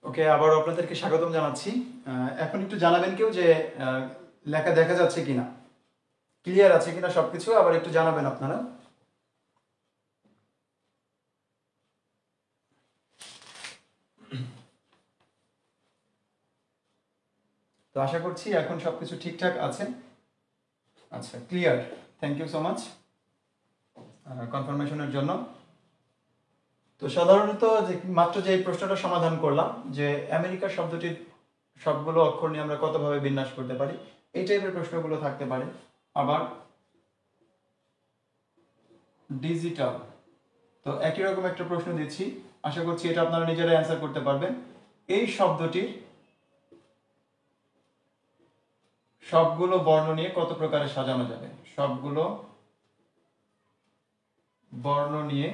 ওকে, আবার আপনাদেরকে স্বাগতম জানাচ্ছি। এখন একটু জানাবেন কেউ যে লেখা দেখা যাচ্ছে কিনা, ক্লিয়ার আছে কিনা সবকিছু, আবার একটু জানাবেন আপনারা। তো আশা করছি এখন সবকিছু ঠিকঠাক আছে। আচ্ছা, clear. Thank you so much কনফার্মেশনের জন্য। তো সাধারণত মাত্র যে প্রশ্নটা সমাধান করলাম যে আমেরিকা শব্দটির সবগুলো অক্ষর নিয়ে আমরা কতভাবে বিন্যাস করতে পারি, এই টাইপের প্রশ্নগুলো থাকতে পারে। আবার ডিজিটাল, তো একই রকম একটা প্রশ্ন দিচ্ছি, আশা করছি এটা আপনারা নিজেরাই অ্যান্সার করতে পারবেন। এই শব্দটির সবগুলো বর্ণ নিয়ে কত প্রকারে সাজানো যাবে? সবগুলো বর্ণ নিয়ে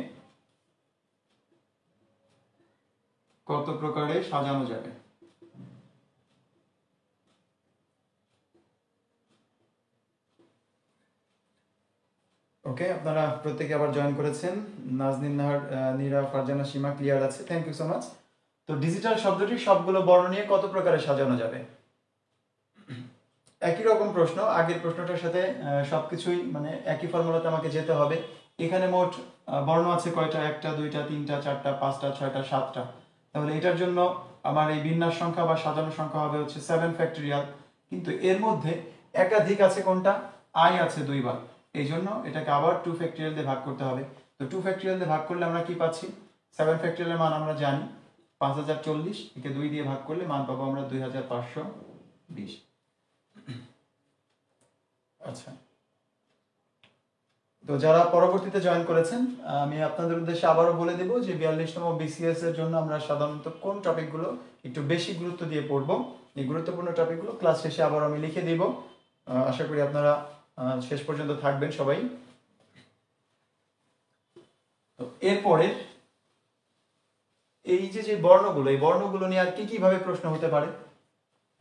কত প্রকারে সাজানো যাবে? ওকে, আপনারা প্রত্যেকে আবার জয়েন করেছেন। নাজনীন নাহার, নীরা, ফারজানা, সীমা ক্লিয়ার আছে, থ্যাংক ইউ সো মাচ। তো ডিজিটাল শব্দটি সবগুলো বর্ণ নিয়ে কত প্রকারে সাজানো যাবে? একই রকম প্রশ্ন, আগের প্রশ্নটার সাথে সবকিছুই মানে একই ফর্মুলাতে আমাকে যেতে হবে। এখানে মোট বর্ণ আছে কয়টা? 1টা 2টা 3টা 4টা 5টা 6টা 7টা। তাহলে এটার জন্য আমার এই বিন্যাস সংখ্যা বা সাজানো সংখ্যা হবে হচ্ছে 7 ফ্যাক্টরিয়াল। কিন্তু এর মধ্যে একাধিক আছে কোনটা? আই আছে 2 বার, এই জন্য এটাকে আবার 2 ফ্যাক্টরিয়াল দিয়ে ভাগ করতে হবে। তো 2 ফ্যাক্টরিয়াল দিয়ে ভাগ করলে আমরা কি পাচ্ছি? 7 ফ্যাক্টরিয়ালের মান আমরা জানি 5040, একে 2 দিয়ে ভাগ করলে মান পাবো আমরা 2520। আচ্ছা, তো যারা পরবর্তীতে জয়েন করেছেন, আমি আপনাদের উদ্দেশ্যে আবারও বলে দেব যে 42তম বিসিএস এর জন্য আমরা সাধারণত কোন টপিকগুলো একটু বেশি গুরুত্ব দিয়ে পড়ব, এই গুরুত্বপূর্ণ টপিকগুলো ক্লাস শেষে আবার আমি লিখে দিব। আশা করি আপনারা শেষ পর্যন্ত থাকবেন সবাই। তো এরপরে এই যে বর্ণগুলো, এই বর্ণগুলো নিয়ে আর কি ভাবে প্রশ্ন হতে পারে?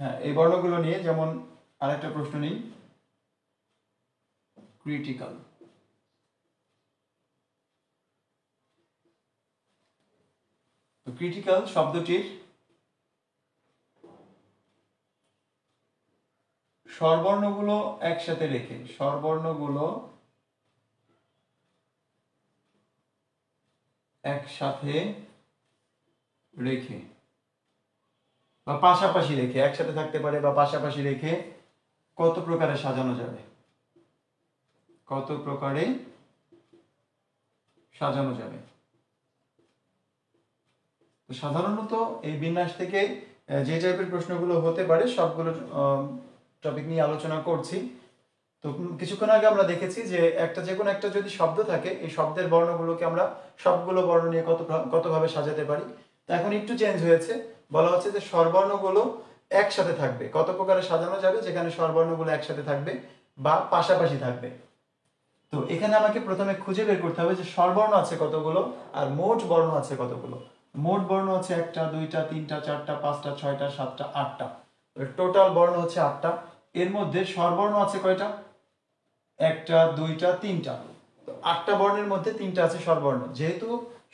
হ্যাঁ, এই বর্ণগুলো নিয়ে যেমন আরেকটা প্রশ্ন নেই, ক্রিটিক্যাল। তো ক্রিটিক্যাল শব্দটির স্বরবর্ণগুলো একসাথে রেখে, স্বরবর্ণগুলো একসাথে রেখে বা পাশাপাশি রেখে, একসাথে থাকতে পারে বা পাশাপাশি রেখে কত প্রকারে সাজানো যাবে? কত প্রকারে সাজানো যাবে? তো সাধারণত এই বিন্যাস থেকে যে টাইপের প্রশ্নগুলো হতে পারে সবগুলো টপিক নিয়ে আলোচনা করছি। তো কিছুক্ষণ আগে আমরা দেখেছি যে যে কোনো একটা যদি শব্দ থাকে, এই শব্দের বর্ণগুলোকে আমরা সবগুলো বর্ণ নিয়ে কতভাবে সাজাতে পারি। তো এখন একটু চেঞ্জ হয়েছে, বলা হচ্ছে যে স্বরবর্ণগুলো একসাথে থাকবে। কত প্রকারে সাজানো যাবে? যেখানে স্বরবর্ণগুলো একসাথে থাকবে বা পাশাপাশি থাকবে। তো এখানে আমাকে প্রথমে খুঁজে বের করতে হবে যে স্বরবর্ণ আছে কতগুলো আর মোট বর্ণ আছে কতগুলো। মোট বর্ণ হচ্ছে 1টা 2টা 3টা 4টা 5টা 6টা 7টা 8টা, টোটাল বর্ণ হচ্ছে 8টা। এর মধ্যে স্বরবর্ণ আছে কয়টা? 1টা 2টা 3টা। তো 8টা বর্ণের মধ্যে 3টা আছে স্বরবর্ণ। যেহেতু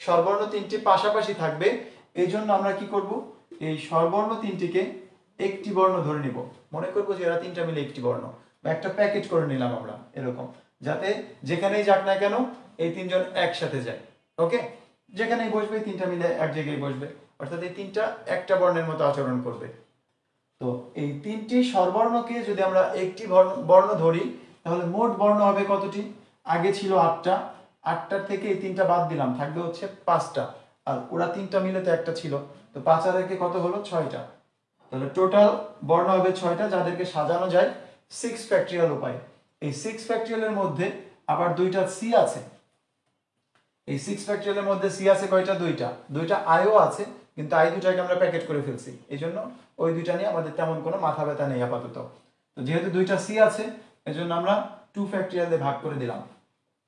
স্বরবর্ণ 3টি পাশাপাশি থাকবে, এই জন্য আমরা কি করব? এই স্বরবর্ণ 3টিকে একটি বর্ণ ধরে নিব। মনে করব যে এরা 3টা মিলে একটি বর্ণ, বা একটা প্যাকেট করে নিলাম আমরা এরকম, যাতে যেখানেই যাক না কেন এই 3জন একসাথে যায়। ওকে, যেখানেই বসবে 3টা মিলে এক জায়গায় বসবে, অর্থাৎ এই 3টা একটা বর্ণের মতো আচরণ করবে। তো এই 3টি স্বরবর্ণকে যদি আমরা একটি বর্ণ ধরি, তাহলে মোট বর্ণ হবে কতটি? আগে ছিল 8টা, 8টার থেকে এই 3টা বাদ দিলাম, থাকবে হচ্ছে 5টা। আর ওরা 3টা মিলে তো একটা ছিল, তো 5 আর 1 কত হলো? 6টা। তাহলে টোটাল বর্ণ হবে 6টা, যাদেরকে সাজানো যায় 6 ফ্যাক্টরিয়াল উপায়ে। এই 6 ফ্যাক্টরিয়ালের মধ্যে আবার 2টা সি আছে। এই 6 ফ্যাক্টরিয়ালের মধ্যে সি আছে কয়টা? 2টা আইও আছে, কিন্তু আই দুটাকে আমরা প্যাকেট করে ফেলছি, এই জন্য ওই 2টা নিয়ে আমাদের তেমন কোনো মাথা ব্যথা নেই আপাতত। তো যেহেতু 2টা সি আছে, এজন্য আমরা 2 ফ্যাক্টরিয়াল দিয়ে ভাগ করে দিলাম।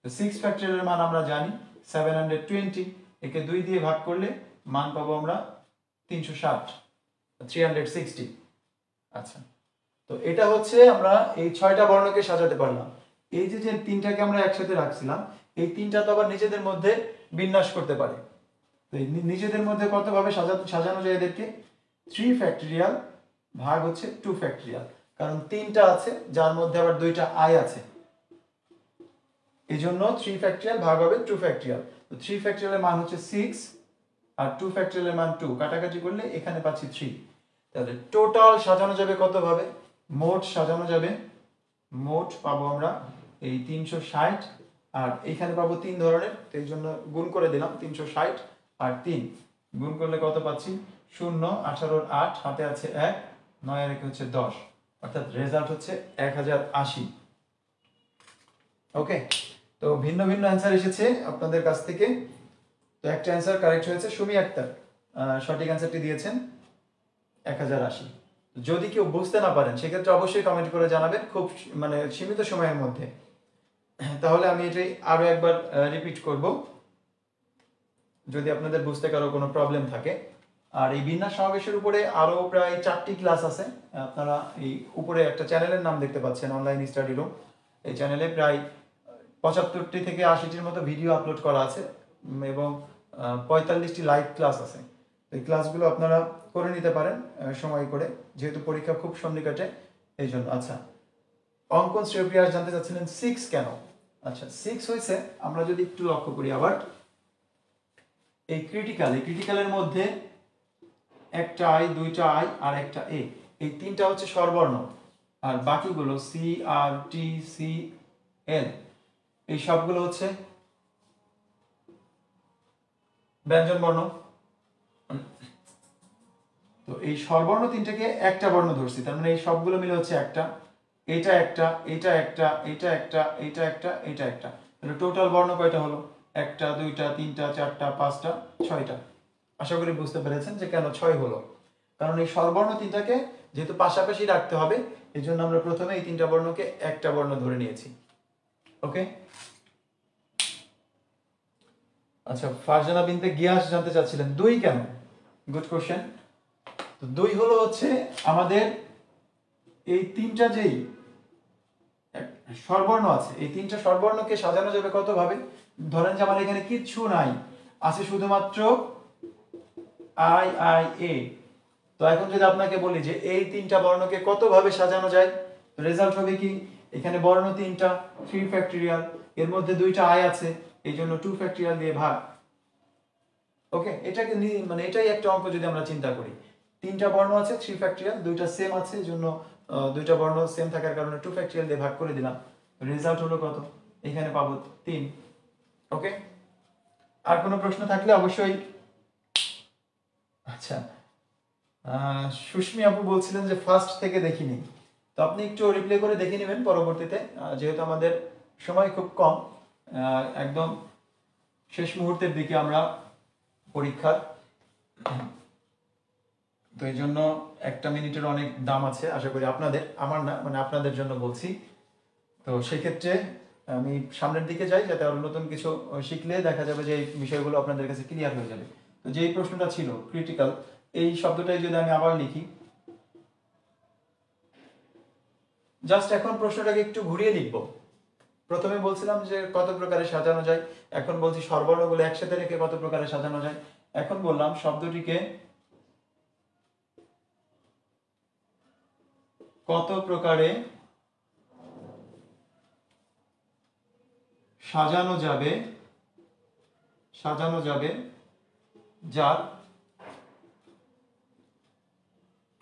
তো 6 ফ্যাক্টরিয়ালের মান আমরা জানি 720, একে 2 দিয়ে ভাগ করলে মান পাবো আমরা 360, 360। আচ্ছা, তো এটা হচ্ছে আমরা এই 6টা বর্ণকে সাজাতে পারলাম। এই যে 3টাকে আমরা একসাথে রাখছিলাম, এই 3টা তো আবার নিজেদের মধ্যে বিন্যাস করতে পারে। তো নিজেদের মধ্যে কতভাবে সাজানো যায় এদেরকে? 3 ফ্যাক্টরিয়াল ভাগ হচ্ছে 2 ফ্যাক্টরিয়াল, কারণ 3টা আছে যার মধ্যে আবার 2টা আই আছে, এই জন্য 3 ফ্যাক্টরিয়াল ভাগ হবে 2 ফ্যাক্টরিয়াল। তো 3 ফ্যাক্টরিয়ালের মান হচ্ছে 6 আর 2 ফ্যাক্টরিয়ালের মান 2, কাটাকাটি করলে এখানে পাচ্ছি 3। তাহলে টোটাল সাজানো যাবে কত ভাবে? মোট সাজানো যাবে, মোট পাবো আমরা এই 360, আর এখানে পাবো 3 ধরনের, তো এই জন্য গুণ করে দিলাম 360 আর 3 গুণ করলে কত পাচ্ছি? 0, 18 8, হাতে আছে 1, 9 আর 1 হচ্ছে 10, অর্থাৎ রেজাল্ট হচ্ছে 1080। ওকে, তো ভিন্ন ভিন্ন অ্যান্সার এসেছে আপনাদের কাছ থেকে। তো একটা অ্যান্সার কারেক্ট হয়েছে, সুমি আক্তার সঠিক অ্যান্সারটি দিয়েছেন 1080। যদি কেউ বুঝতে না পারেন সেক্ষেত্রে অবশ্যই কমেন্ট করে জানাবেন, খুব মানে সীমিত সময়ের মধ্যে, তাহলে আমি এটাই আরো একবার রিপিট করব যদি আপনাদের বুঝতে কারো কোনো প্রবলেম থাকে। আর এই বিন্যাস সমাবেশের উপরে আরো প্রায় 4টি ক্লাস আছে, আপনারা এই উপরে একটা চ্যানেলের নাম দেখতে পাচ্ছেন, অনলাইন স্টাডি রুম। এই চ্যানেলে প্রায় 75টি থেকে 80টির মতো ভিডিও আপলোড করা আছে এবং 45টি লাইভ ক্লাস আছে। এই ক্লাসগুলো আপনারা করে নিতে পারেন সময় করে, যেহেতু পরীক্ষা খুব সন্নিকটে এই জন্য। আচ্ছা, অঙ্কন শ্রেয়প্রিয়াস জানতে চাচ্ছিলেন 6 কেন? আচ্ছা, 6 হয়েছে, আমরা যদি একটু লক্ষ্য করি আবার এই ক্রিটিক্যালের মধ্যে একটা আই, 2টা আই আর একটা এ, এই 3টা হচ্ছে স্বরবর্ণ, আর বাকিগুলো সি আর টি সি এল এই সবগুলো হচ্ছে ব্যঞ্জন বর্ণ। তো এই স্বরবর্ণ 3টাকে একটা বর্ণ ধরছি, তার মানে এই সবগুলো মিলে হচ্ছে একটা, এটা একটা, এটা একটা, এটা একটা, এটা একটা, এটা একটা, তাহলে টোটাল বর্ণ কয়টা হলো? 1টা 2টা 3টা 4টা 5টা 6টা। আশা করি বুঝতে পেরেছেন যে কেন 6 হলো, কারণ এই স্বরবর্ণ 3টাকে যেহেতু পাশাপাশি রাখতে হবে এই জন্য আমরা প্রথমে এই 3টা বর্ণকে একটা বর্ণ ধরে নিয়েছি। ওকে, আচ্ছা, ফারজানা বিনতে গিয়াস জানতে চাচ্ছিলেন 2 কেন? Good question. তো 2 হলো হচ্ছে আমাদের এই 3টা যেই স্বরবর্ণ আছে, এই 3টা স্বরবর্ণকে সাজানো যাবে কত ভাবে? ধরেন যে আমার এখানে কিচ্ছু নাই, আছে শুধুমাত্র আই আই এ। তো এখন যদি আপনাকে বলি যে এই 3টা বর্ণকে কত ভাবে সাজানো যায়, রেজাল্ট হবে কি? এখানে বর্ণ 3টা 3 ফ্যাক্টরিয়াল, এর মধ্যে 2টা আই আছে এই জন্য 2 ফ্যাক্টরিয়াল দিয়ে ভাগ। ওকে, এটাকে মানে এটাই একটা অঙ্ক যদি আমরা চিন্তা করি, 3টা বর্ণ আছে 3 ফ্যাক্টরিয়াল, 2টা সেম আছে এই জন্য 2টা বর্ণ সেম থাকার কারণে 2 ফ্যাক্টরিয়াল দিয়ে ভাগ করে দিলাম, রেজাল্ট হলো কত? এখানে পাবো 3। ওকে, আর কোনো প্রশ্ন থাকলে অবশ্যই। আচ্ছা, সুস্মি আপু বলছিলেন যে ফার্স্ট থেকে দেখিনি, তো আপনি একটু রিপ্লে করে দেখে নেবেন পরবর্তীতে, যেহেতু আমাদের সময় খুব কম, একদম শেষ মুহূর্তের দিকে আমরা পরীক্ষার, তো এই জন্য 1টা মিনিটের অনেক দাম আছে, আশা করি আপনাদের, আমার না, মানে আপনাদের জন্য বলছি। তো সেক্ষেত্রে আমি সামনের দিকে যাই যাতে আরো নতুন কিছু শিখলে দেখা যাবে যে এই বিষয়গুলো আপনাদের কাছে ক্লিয়ার হয়ে যাবে। তো যেই প্রশ্নটা ছিল ক্রিটিক্যাল, এই শব্দটাই যদি আমি আবার লিখি, জাস্ট এখন প্রশ্নটাকে একটু ঘুরিয়ে লিখবো। প্রথমে বলছিলাম যে কত প্রকারে সাজানো যায়, এখন বলছি স্বরবর্ণগুলো একসাথে রেখে কত প্রকারে সাজানো যায়। এখন বললাম শব্দটিকে কত প্রকারে সাজানো যাবে যার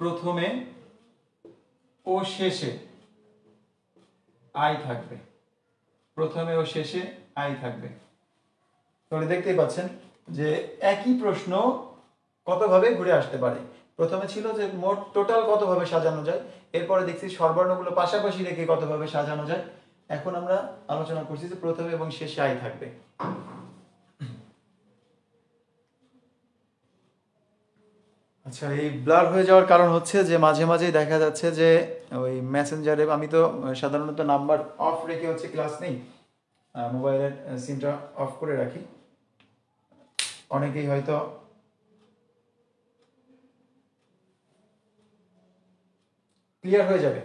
প্রথমে ও শেষে আই থাকবে, প্রথমে ও শেষে আই থাকবে। তাহলে দেখতেই পাচ্ছেন যে একই প্রশ্ন কতভাবে ঘুরে আসতে পারে। প্রথমে ছিল যে মোট টোটাল কতভাবে সাজানো যায়, এরপরে দেখছি স্বরবর্ণগুলো পাশাপাশি রেখে কতভাবে সাজানো যায়, এখন আমরা আলোচনা করছি যে প্রথমে এবং শেষে আই থাকবে। আচ্ছা, এই ব্লার হয়ে যাওয়ার কারণ হচ্ছে যে মাঝে মাঝে দেখা যাচ্ছে যে ওই মেসেঞ্জারে, আমি তো সাধারণত নাম্বার অফ রেখে হচ্ছে ক্লাস নেই, মোবাইলের সিমটা অফ করে রাখি, অনেকেই হয়তো ক্লিয়ার হয়ে যাবে,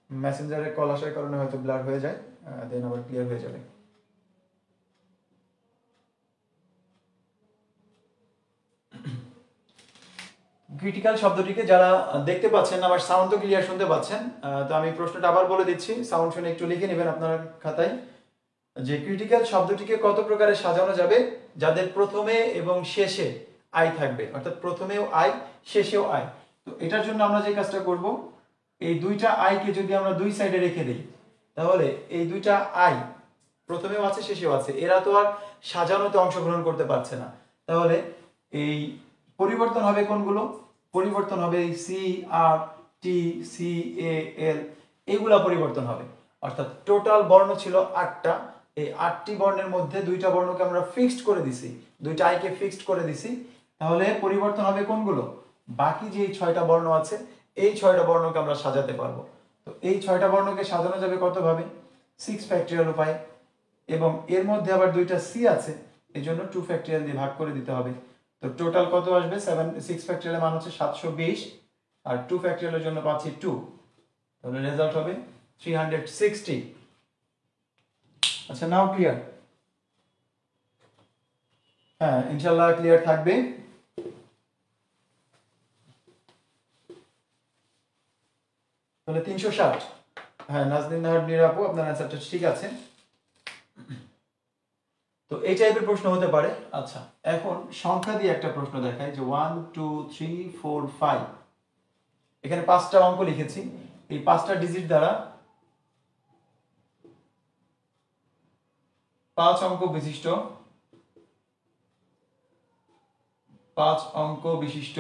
মেসেঞ্জারে কল আসার কারণে হয়তো ব্লার হয়ে যায়, দেন আবার ক্লিয়ার হয়ে যাবে। ক্রিটিক্যাল শব্দটিকে যারা দেখতে পাচ্ছেন, আমার সাউন্ড তো ক্লিয়ার শুনতে পাচ্ছেন, তো আমি প্রশ্নটা আবার বলে দিচ্ছি, সাউন্ড শুনে একটু লিখে নেবেন আপনার খাতায়, যে ক্রিটিক্যাল শব্দটিকে কত প্রকারে সাজানো যাবে যাদের প্রথমে এবং শেষে আই থাকবে, অর্থাৎ প্রথমেও আই শেষেও আই। তো এটার জন্য আমরা যে কাজটা করব, এই দুইটা আইকে যদি আমরা দুই সাইডে রেখে দিই, তাহলে এই দুইটা আই প্রথমেও আছে শেষেও আছে, এরা তো আর সাজানোতে অংশগ্রহণ করতে পারছে না। তাহলে এই পরিবর্তন হবে কোনগুলো? পরিবর্তন হবে এই সি আর টি সি এ এল, এইগুলা পরিবর্তন হবে। অর্থাৎ টোটাল বর্ণ ছিল 8টা, এই 8টি বর্ণের মধ্যে দুইটা বর্ণকে আমরা ফিক্সড করে দিছি, দুইটা আইকে ফিক্সড করে দিছি। তাহলে পরিবর্তন হবে কোনগুলো? বাকি যে 6টা বর্ণ আছে, এই 6টা বর্ণকে আমরা সাজাতে পারবো। তো এই 6টা বর্ণকে সাজানো যাবে কত ভাবে? 6 ফ্যাক্টরিয়াল উপায়ে। এবং এর মধ্যে আবার দুইটা সি আছে, এই জন্য 2 ফ্যাক্টরিয়াল দিয়ে ভাগ করে দিতে হবে। তো টোটাল কত আসবে? 6 ফ্যাক্টরিয়ালের মান হচ্ছে 720, আর 2 ফ্যাক্টরিয়ালের জন্য পাচ্ছি 2, তাহলে রেজাল্ট হবে 360। আচ্ছা, নাও ক্লিয়ার? হ্যাঁ, ইনশাআল্লাহ ক্লিয়ার থাকবে। তাহলে 360। হ্যাঁ, নাজনীন নাহার নিরাপু, আপনার অ্যান্সারটা ঠিক আছে। তো এই টাইপের প্রশ্ন হতে পারে। আচ্ছা, এখন সংখ্যা দিয়ে একটা প্রশ্ন দেখাই, যে 1 2 3 4 5, এখানে 5টা অঙ্ক লিখেছি। এই 5টা ডিজিট দ্বারা 5 অঙ্ক বিশিষ্ট 5 অঙ্ক বিশিষ্ট,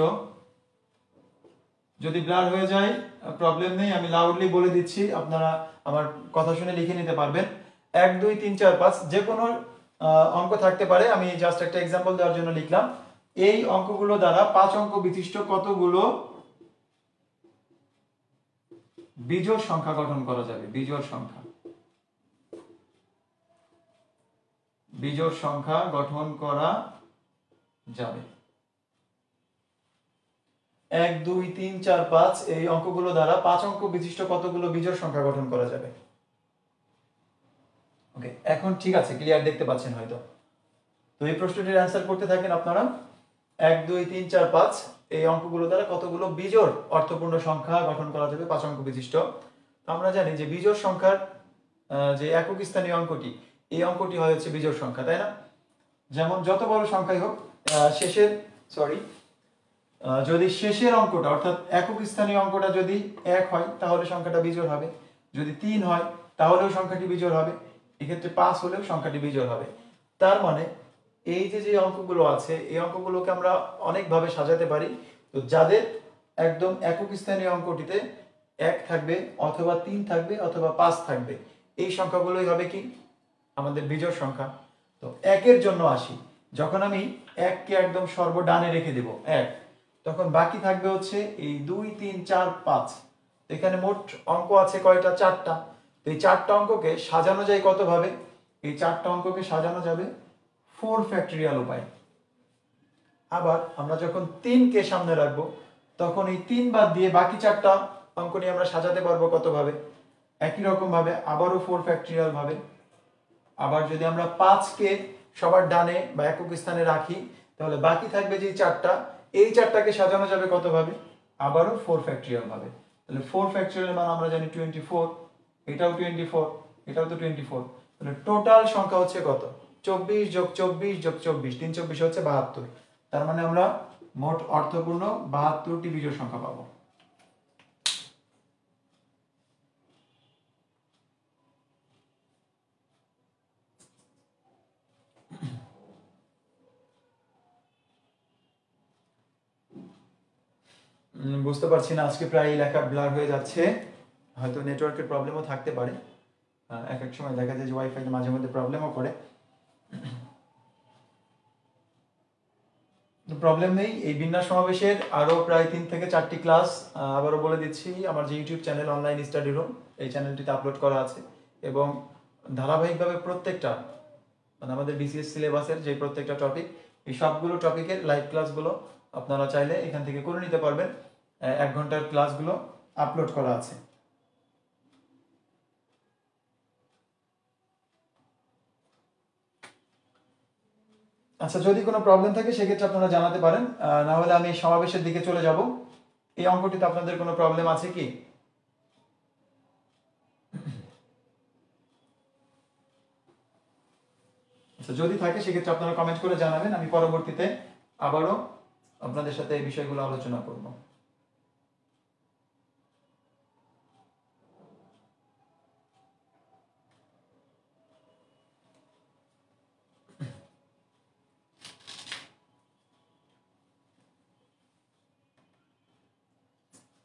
যদি ব্লার হয়ে যায় প্রবলেম নেই, আমি লাউডলি বলে দিচ্ছি, আপনারা আমার কথা শুনে লিখে নিতে পারবেন। 1 2 3 4 5 যে কোনো অঙ্ক থাকতে পারে, আমি জাস্ট একটা এক্সাম্পল দেওয়ার জন্য লিখলাম। এই অঙ্কগুলো দ্বারা 5 অঙ্ক বিশিষ্ট কতগুলো বিজোড় সংখ্যা গঠন করা যাবে? বিজোড় সংখ্যা, বিজোড় সংখ্যা গঠন করা যাবে। 1 2 3 4 5 এই অঙ্কগুলো দ্বারা 5 অঙ্ক বিশিষ্ট কতগুলো বিজোড় সংখ্যা গঠন করা যাবে? ওকে, এখন ঠিক আছে, ক্লিয়ার দেখতে পাচ্ছেন হয়তো। তো এই প্রশ্নটির অ্যান্সার করতে থাকেন আপনারা। 1 2 3 4 5 এই অঙ্কগুলো দ্বারা কতগুলো বিজোড় অর্থপূর্ণ সংখ্যা গঠন করা যাবে 5 অঙ্ক বিশিষ্ট? তো আমরা জানি যে বিজোড় সংখ্যার যে একক স্থানীয় অঙ্কটি, এই অঙ্কটি হয় হচ্ছে বিজোড় সংখ্যা, তাই না? যেমন যত বড় সংখ্যাই হোক, শেষের যদি শেষের অঙ্কটা অর্থাৎ একক স্থানীয় অঙ্কটা যদি 1 হয়, তাহলে সংখ্যাটা বিজোড় হবে। যদি 3 হয়, তাহলেও সংখ্যাটি বিজোড় হবে। এক্ষেত্রে 5 হলেও সংখ্যাটি বিজোড় হবে। তার মানে এই যে অঙ্কগুলো আছে, এই অঙ্কগুলোকে আমরা অনেকভাবে সাজাতে পারি। তো যাদের একদম একক স্থানীয় অঙ্কটিতে 1 থাকবে, অথবা 3 থাকবে, অথবা 5 থাকবে, এই সংখ্যাগুলোই হবে কি? আমাদের বিজোড় সংখ্যা। তো 1-এর জন্য আসি, যখন আমি 1-কে একদম সর্বডানে রেখে দেব 1, তখন বাকি থাকবে হচ্ছে এই 2 3 4 5। এখানে মোট অঙ্ক আছে কয়টা? 4টা। তো এই 4টা অঙ্ককে সাজানো যায় কত ভাবে? এই 4টা অঙ্ককে সাজানো যাবে 4 ফ্যাক্টরিয়াল উপায়। আবার আমরা যখন 3-কে সামনে রাখবো, তখন এই 3 বাদ দিয়ে বাকি 4টা অঙ্ক নিয়ে আমরা সাজাতে পারবো কত ভাবে? একই রকম ভাবে, আবারও 4 ফ্যাক্টরিয়াল ভাবে। আবার যদি আমরা 5-কে সবার ডানে বা একক স্থানে রাখি, তাহলে বাকি থাকবে যে 4টা, এই 4টাকে সাজানো যাবে কত ভাবে? আবারও 4 ফ্যাক্টরিয়াল ভাবে। তাহলে 4 ফ্যাক্টরিয়াল মান আমরা জানি 24, এটাও 24, এটাও তো 24। তাহলে টোটাল সংখ্যা হচ্ছে কত? 24 যোগ 24 যোগ 24, 3 24 হচ্ছে 72। তার মানে আমরা মোট অর্থপূর্ণ 72টি বিজোড় সংখ্যা পাবো। বুঝতে পারছি না, আজকে প্রায় লেখা ব্লার হয়ে যাচ্ছে, হয়তো নেটওয়ার্কের প্রবলেমও থাকতে পারে। এক এক সময় দেখা যায় যে ওয়াইফাই মাঝে মধ্যে প্রবলেমও করে। প্রবলেম নেই, এই বিন্যাস সমাবেশের আরো প্রায় 3 থেকে 4টি ক্লাস, আবারও বলে দিচ্ছি, আমার যে YouTube channel online study room, এই চ্যানেলটিতে আপলোড করা আছে। এবং ধারাবাহিকভাবে প্রত্যেকটা, মানে আমাদের বিসিএস সিলেবাসের যে প্রত্যেকটা টপিক, এই সবগুলো টপিকের লাইভ ক্লাসগুলো আপনারা চাইলে এখান থেকে করে নিতে পারবেন। 1 ঘন্টার ক্লাসগুলো আপলোড করা আছে। আচ্ছা, যদি কোনো প্রবলেম থাকে সেক্ষেত্রে আপনারা জানাতে পারেন, না হলে আমি সমাবেশের দিকে চলে যাব। এই অঙ্কটিতে আপনাদের কোনো প্রবলেম আছে কি? আচ্ছা, যদি থাকে সেক্ষেত্রে আপনারা কমেন্ট করে জানাবেন, আমি পরবর্তীতে আবারও আপনাদের সাথে এই বিষয়গুলো আলোচনা করব।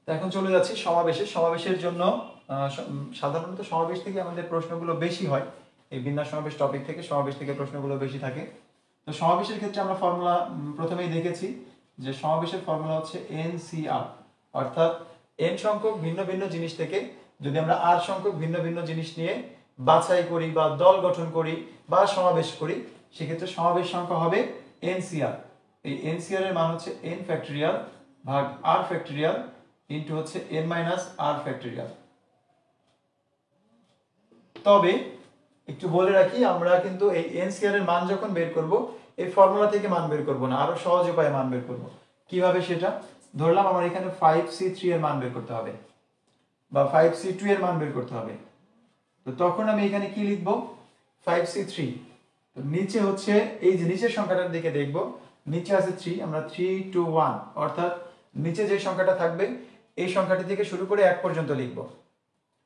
তো এখন চলে যাচ্ছি সমাবেশের জন্য। সাধারণত সমাবেশ থেকে আমাদের প্রশ্নগুলো বেশি হয়, এই বিন্যাস সমাবেশ টপিক থেকে সমাবেশ থেকে প্রশ্নগুলো বেশি থাকে। তো সমাবেশের ক্ষেত্রে আমরা ফর্মুলা প্রথমেই দেখেছি যে সমাবেশের ফর্মুলা হচ্ছে NCR, অর্থাৎ n সংখ্যক ভিন্ন ভিন্ন জিনিস থেকে যদি আমরা r সংখ্যক ভিন্ন ভিন্ন জিনিস নিয়ে বাছাই করি বা দল গঠন করি বা সমাবেশ করি, সেক্ষেত্রে সমাবেশ সংখ্যা হবে NCR। এই NCR এর মান হচ্ছে n ফ্যাক্টরিয়াল ভাগ r ফ্যাক্টরিয়াল ইন্টু হচ্ছে n মাইনাস r ফ্যাক্টরিয়াল। তবে একটু বলে রাখি, আমরা কিন্তু এই NCR এর মান যখন বের করব, এই ফর্মুলা থেকে মান বের করব না, আরো সহজ উপায়ে মান বের করব। কিভাবে সেটা? ধরলাম আমার এখানে 5C3 এর মান বের করতে হবে বা 5C2 এর মান বের করতে হবে। তো তখন আমি এখানে কি লিখব? 5C3। তো নিচে হচ্ছে এই যে নিচের সংখ্যাটার দিকে দেখব, নিচে আছে 3, আমরা 3 2 1, অর্থাৎ নিচে যে সংখ্যাটা থাকবে এই সংখ্যাটি থেকে শুরু করে 1 পর্যন্ত লিখব।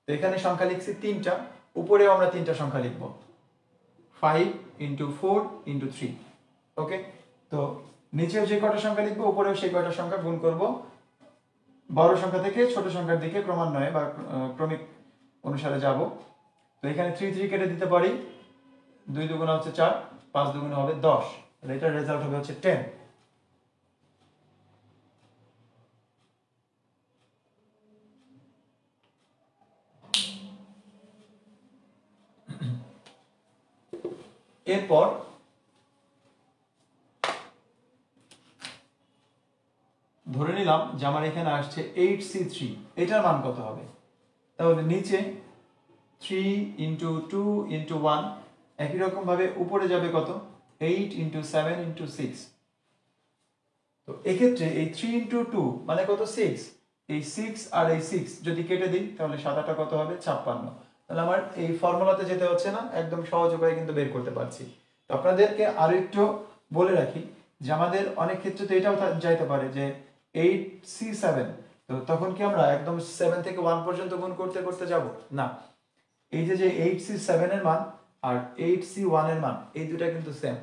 তো এখানে সংখ্যা লিখছি 3টা, উপরেও আমরা 3টা সংখ্যা লিখব, 5 × 4 × 3। ওকে, তো নিচেও যে কয়টা সংখ্যা লিখবো উপরেও সেই কয়টা সংখ্যা গুণ করব, বড় সংখ্যা থেকে ছোট সংখ্যার দিকে ক্রমান্বয়ে বা ক্রমিক অনুসারে যাব। তো এখানে 3 3 কেটে দিতে পারি, 2 দুগুণা হচ্ছে 4, 5 দুগুণা হবে 10, আর এটার রেজাল্ট হবে হচ্ছে 10। এরপর ধরে নিলাম যে আমার এখানে আসছে 8C3, এটার মান কত হবে? তাহলে নিচে 3 × 2 × 1, একই রকম ভাবে উপরে যাবে কত? 8 × 7 × 6। তো এক্ষেত্রে এই 3 × 2 মানে কত? 6। এই 6 আর এই 6 যদি কেটে দিই তাহলে 7 কত হবে? 56। তাহলে আমার এই ফর্মুলাতে যেতে হচ্ছে না, একদম সহজ উপায়ে কিন্তু বের করতে পারছি। তো আপনাদেরকে আরো একটু বলে রাখি যে আমাদের অনেক ক্ষেত্রে তো এটাও যাইতে পারে যে 8C7, তো তখন কি আমরা একদম 7 থেকে 1 পর্যন্ত গুণ করতে করতে যাব না। এই যে 8C7 এর মান আর 8C1 এর মান, এই দুটা কিন্তু সেম,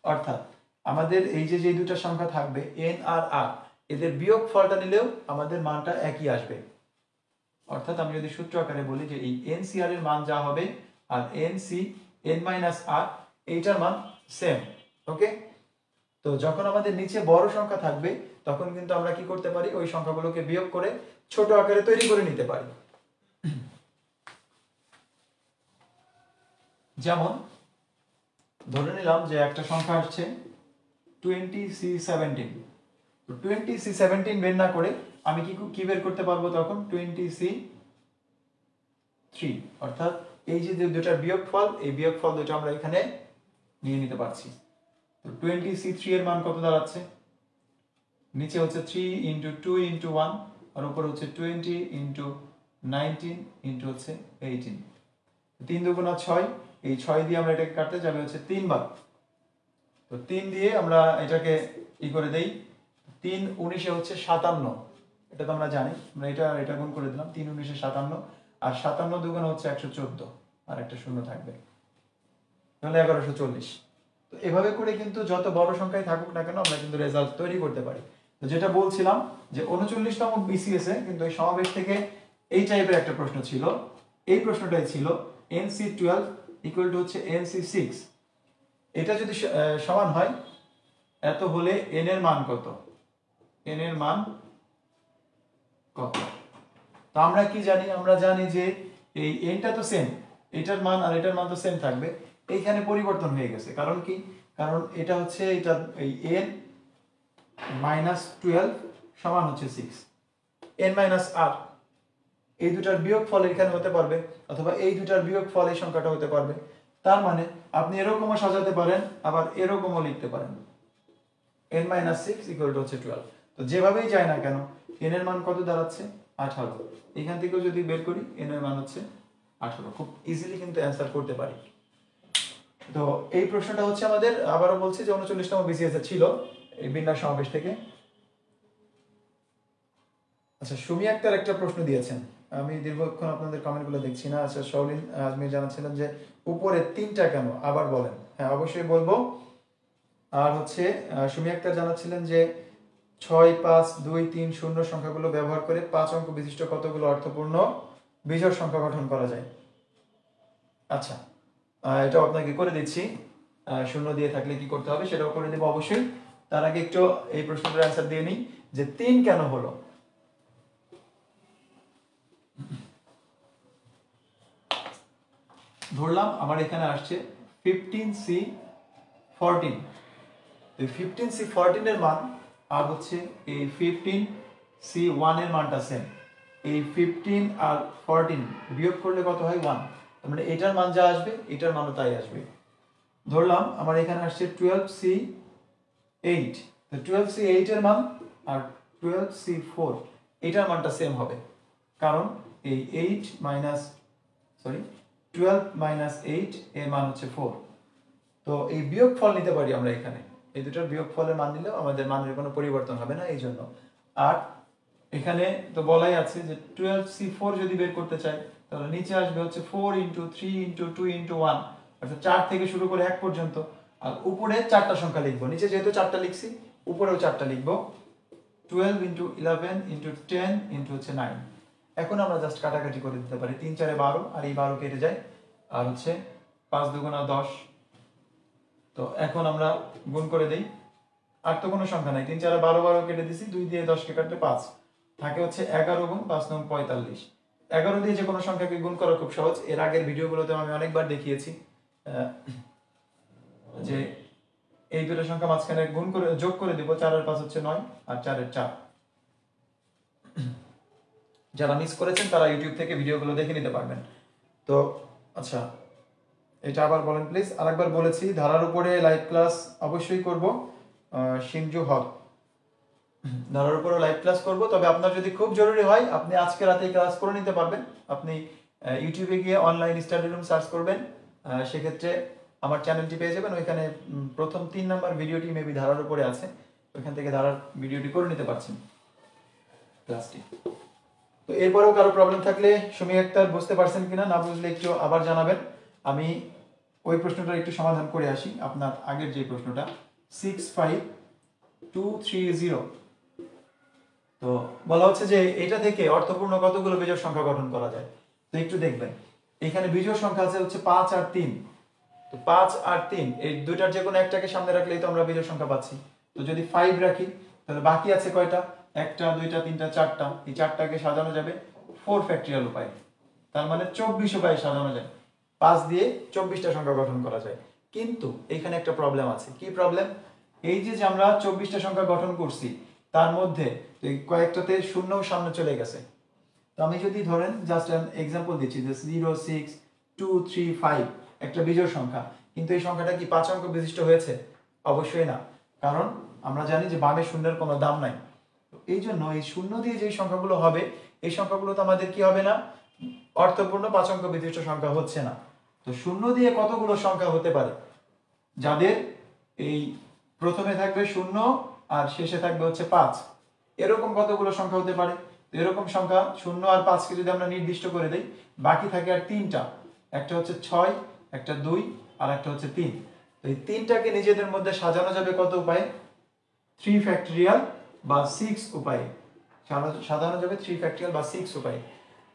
অর্থাৎ আমাদের এই যে দুটা সংখ্যা থাকবে n আর r, এদের বিয়োগ ফলটা নিলেও আমাদের মানটা একই আসবে। অর্থাৎ আমি যদি সূত্র আকারে বলি যে এই NCR এর মান যা হবে আর NC n - r এইটার মান সেম। ওকে, তো যখন আমাদের নিচে বড় সংখ্যা থাকবে তখন কিন্তু আমরা কি করতে পারি? ওই সংখ্যাগুলোকে বিয়োগ করে ছোট আকারে তৈরি করে নিতে পারি। যেমন ধরে নিলাম যে একটা সংখ্যা আসছে 20C17। তো 20C17 বের না করে আমি কি বের করতে পারবো তখন? 20C3, অর্থাৎ এই যে দুটার বিয়োগফল, এই বিয়োগফল দুটো আমরা এখানে নিয়ে নিতে পারছি। তো 20C3 এর মান কত দাঁড়াচ্ছে? নিচে হচ্ছে 3 × 2 × 1, আর উপরে হচ্ছে 20 × 19 × হচ্ছে 18। 3 দুগুণা 6, এই 6 দিয়ে আমরা এটাকে কাটতে যাবে হচ্ছে 3 বার। তো 3 দিয়ে আমরা এটাকে করে দেই, 3 19 হচ্ছে 57, এটা তো আমরা জানি, আমরা এটা গুণ করে দিলাম, 3 19 57, আর 57 দুগুণ হচ্ছে 114, আর একটা শূন্য থাকবে, তাহলে 1140। তো এভাবে করে কিন্তু যত বড় সংখ্যাই থাকুক না কেন আমরা কিন্তু রেজাল্ট তৈরি করতে পারি। তো যেটা বলছিলাম যে 39তম BCS এ কিন্তু এই সমাবেশ থেকে এই টাইপের একটা প্রশ্ন ছিল, এই প্রশ্নটাই ছিল NC12 = হচ্ছে NC6, এটা যদি সমান হয় এত হলে n এর মান কত? n এর মান কত? তো আমরা কি জানি? আমরা জানি যে এই n টা তো সেম, এটার মান আর এটার মান তো সেম থাকবে, এইখানে পরিবর্তন হয়ে গেছে। কারণ কি? কারণ এটা হচ্ছে এটা এই n - 12 সমান হচ্ছে 6, n - r, এই দুটার বিয়োগফল এখানে হতে পারবে, অথবা এই দুটার বিয়োগফল এই সংখ্যাটা হতে পারবে। তার মানে আপনি এরকমও সাজাতে পারেন, আবার এরকমও লিখতে পারেন, n-6 ইকুয়াল টু হচ্ছে 12। তো যেভাবেই যায় না কেন n এর মান কত দাঁড়াচ্ছে 18। এখান থেকেও যদি বের করি n এর মান হচ্ছে 18, খুব ইজিলি কিন্তু অ্যান্সার করতে পারি। তো এই প্রশ্নটা হচ্ছে আমাদের, আবারও বলছি যে 39তম বিসিএস এ ছিল এই বিন্যাস সমাবেশ থেকে। আচ্ছা, সুমি আক্তার একটা প্রশ্ন দিয়েছেন, আমি দীর্ঘক্ষণ আপনাদের কমেন্টগুলো দেখছি না। আচ্ছা, শাওলিন আজমির জানাচ্ছিলেন যে উপরে 3টা কেন, আবার বলেন। হ্যাঁ, অবশ্যই বলবো। আর হচ্ছে সুমি আক্তার জানাচ্ছিলেন যে 6, 5, 2, 3, 0 সংখ্যাগুলো ব্যবহার করে 5 অঙ্ক বিশিষ্ট কতগুলো অর্থপূর্ণ বিজোড় সংখ্যা গঠন করা যায়। আচ্ছা, এটা আপনাকে করে দিচ্ছি। শূন্য দিয়ে থাকলে কি করতে হবে সেটাও করে দেবো অবশ্যই। তার আগে একটু এই প্রশ্নটার অ্যান্সার দিয়ে নিই যে 3 কেন হলো। ধরলাম আমার এখানে আসছে 15c14, এই 15c14 এর মান আর হচ্ছে এই 15c1 এর মানটা সেম। এই 15 আর 14 বিয়োগ করলে কত হয় 1, তার মানে এটার মান যা আসবে এটার মানও তাই আসবে। ধরলাম আমার এখানে আসছে 12c8, তো 12c8 এর মান আর 12c4 এটার মানটা সেম হবে, কারণ এই 12 মাইনাস 8 এর মান হচ্ছে 4। তো এই বিয়োগফল নিতে পারি আমরা এখানে, এই দুটোর বিয়োগফলের মান নিলেও আমাদের মানের কোনো পরিবর্তন হবে না এই জন্য। আর এখানে তো বলাই আছে যে 12c4 যদি বের করতে চাই তাহলে নিচে আসবে হচ্ছে 4 ইন্টু 3 ইন্টু 2 ইন্টু 1, অর্থাৎ 4 থেকে শুরু করে 1 পর্যন্ত। আর উপরে 4টা সংখ্যা লিখবো, নিচে যেহেতু 4টা লিখছি উপরেও 4টা লিখবো, 12 ইন্টু 11 ইন্টু 10 ইন্টু হচ্ছে 9। এখন আমরা জাস্ট কাটাকাটি করে দিতে পারি, 3 4 12 আর এই 12 কেটে যায়, আর হচ্ছে 5 দুগুণা 10। তো এখন আমরা গুণ করে দেই, আর তো কোনো সংখ্যা নাই, 3 4 12 12 কেটে দিছি, 2 দিয়ে 10 কে কাটলে 5 থাকে হচ্ছে 11 গুণ 5 9 45। 11 দিয়ে যে কোনো সংখ্যাকে গুণ করা খুব সহজ, এর আগের ভিডিওগুলোতে আমি অনেকবার দেখিয়েছি যে এই দুটো সংখ্যা মাঝখানে গুণ করে যোগ করে দিব, 4 আর 5 হচ্ছে 9 আর 4 এর 4। যারা মিস করেছেন তারা ইউটিউব থেকে ভিডিওগুলো দেখে নিতে পারবেন। তো আচ্ছা, এটা আবার বলেন প্লিজ। আরেকবার বলেছি ধারার উপরে লাইভ ক্লাস অবশ্যই করব, সিনজু হক, ধারার উপরে লাইভ ক্লাস করব। তবে আপনার যদি খুব জরুরি হয় আপনি আজকে রাতে ক্লাস করে নিতে পারবেন। আপনি ইউটিউবে গিয়ে অনলাইন স্টাডি রুম সার্চ করবেন, সেক্ষেত্রে আমার চ্যানেলটি পেয়ে যাবেন। ওইখানে প্রথম 3 নাম্বার ভিডিওটি মেবি ধারার উপরে আছে, ওইখান থেকে ধারার ভিডিওটি করে নিতে পারছেন ক্লাসটি। তো এরপরেও কারো প্রবলেম থাকলে সুমি আক্তার বুঝতে পারছেন কিনা, না বুঝলে একটু আবার জানাবেন, আমি ওই প্রশ্নটা একটু সমাধান করে আসি। আপনার আগের যে প্রশ্নটা 65230, তো বলা হচ্ছে যে এটা থেকে অর্থপূর্ণ কতগুলো বিজোড় সংখ্যা গঠন করা যায়। তো একটু দেখবেন এখানে বিজোড় সংখ্যা আছে হচ্ছে 5 আর 3। তো 5 আর 3 এই দুইটার যে কোনো একটাকে সামনে রাখলেই তো আমরা বিজোড় সংখ্যা পাচ্ছি। তো যদি 5 রাখি তাহলে বাকি আছে কয়টা, 1টা 2টা 3টা 4টা, এই 4টাকে সাজানো যাবে 4 ফ্যাক্টরিয়াল উপায়ে, তার মানে 24 উপায়ে সাজানো যায়। 5 দিয়ে 24টা সংখ্যা গঠন করা যায়। কিন্তু এখানে একটা প্রবলেম আছে। কি প্রবলেম? এই যে আমরা 24টা সংখ্যা গঠন করছি তার মধ্যে কয়েকটাতে শূন্য সামনে চলে গেছে। তো আমি যদি ধরেন জাস্ট এক্সাম্পল দিচ্ছি যে 0 6 2 3 5 একটা বিজোড় সংখ্যা, কিন্তু এই সংখ্যাটা কি 5 অঙ্ক বিশিষ্ট হয়েছে? অবশ্যই না, কারণ আমরা জানি যে বামে শূন্যের কোনো দাম নাই। এই জন্য এই শূন্য দিয়ে যে সংখ্যাগুলো হবে এই সংখ্যাগুলো তো আমাদের কি হবে না, অর্থপূর্ণ 5 অঙ্ক বিশিষ্ট সংখ্যা হচ্ছে না। তো শূন্য দিয়ে কতগুলো সংখ্যা হতে পারে যাদের এই প্রথমে থাকবে শূন্য আর শেষে থাকবে হচ্ছে 5, এরকম কতগুলো সংখ্যা হতে পারে? এরকম সংখ্যা 0 আর 5 কে যদি আমরা নির্দিষ্ট করে দেই, বাকি থাকে আর 3টা, একটা হচ্ছে 6, একটা 2 আর একটা হচ্ছে 3। তো এই 3টাকে নিজেদের মধ্যে সাজানো যাবে কত উপায়ে? 3 ফ্যাক্টরিয়াল বা 6 উপায়ে সাজানো যাবে, 3 ফ্যাক্টরিয়াল বা 6 উপায়ে।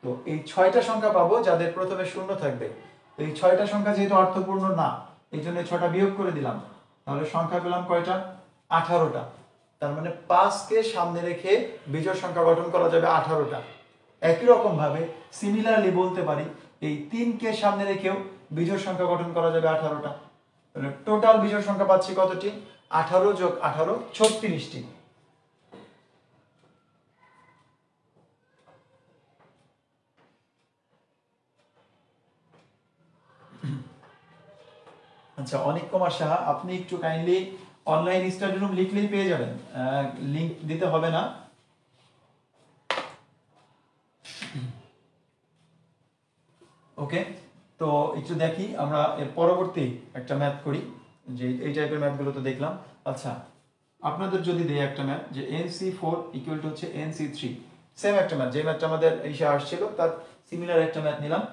তো এই 6টা সংখ্যা পাবো যাদের প্রথমে শূন্য থাকবে। তো এই 6টা সংখ্যা যেহেতু অর্থপূর্ণ না, এই জন্য 6টা বিয়োগ করে দিলাম, তাহলে সংখ্যা পেলাম কয়টা? 18টা। তার মানে 5 কে সামনে রেখে বিজোড় সংখ্যা গঠন করা যাবে 18টা। একই রকম ভাবে সিমিলারলি বলতে পারি এই 3 কে সামনে রেখেও বিজোড় সংখ্যা গঠন করা যাবে 18টা। তাহলে টোটাল বিজোড় সংখ্যা পাচ্ছি কতটি? 18 যোগ 18 36টি। আচ্ছা, অনিক কুমার সাহা, আপনি একটু কাইন্ডলি অনলাইন স্টাডি রুম লিখলেই পেয়ে যাবেন, লিংক দিতে হবে না। ওকে, তো একটু দেখি আমরা এর পরবর্তী একটা ম্যাথ করি, যে এই টাইপের ম্যাথগুলো তো দেখলাম। আচ্ছা, আপনাদের যদি দেয় একটা ম্যাথ যে NC4 ইকুয়াল টু হচ্ছে NC3, সেম একটা ম্যাথ, যে ম্যাথটা আমাদের এসে আসছিল তার সিমিলার একটা ম্যাথ নিলাম,